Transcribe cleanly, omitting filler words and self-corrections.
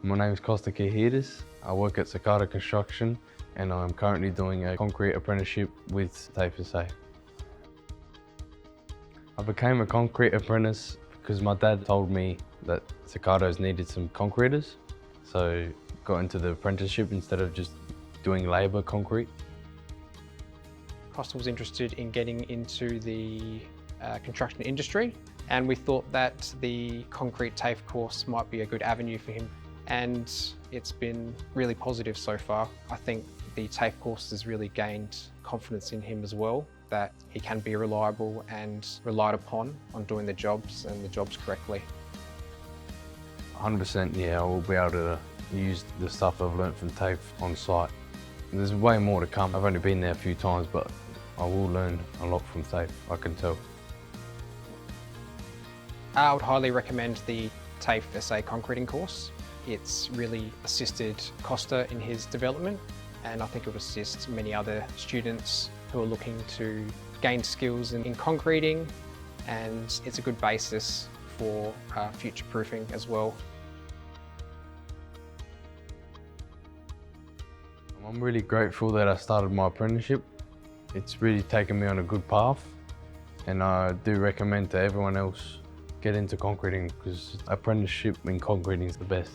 My name is Kosta. I work at Cicada Construction and I'm currently doing a concrete apprenticeship with TAFE SA. I became a concrete apprentice because my dad told me that Cicadas needed some concreters, so got into the apprenticeship instead of just doing labour concrete. Kosta was interested in getting into the construction industry, and we thought that the concrete TAFE course might be a good avenue for him. And it's been really positive so far. I think the TAFE course has really gained confidence in him as well, that he can be reliable and relied upon on doing the jobs and the jobs correctly. 100%, yeah, I will be able to use the stuff I've learnt from TAFE on site. There's way more to come. I've only been there a few times, but I will learn a lot from TAFE, I can tell. I would highly recommend the TAFE SA concreting course. It's really assisted Kosta in his development, and I think it will assist many other students who are looking to gain skills in concreting, and it's a good basis for future proofing as well. I'm really grateful that I started my apprenticeship. It's really taken me on a good path, and I do recommend to everyone else get into concreting because apprenticeship in concreting is the best.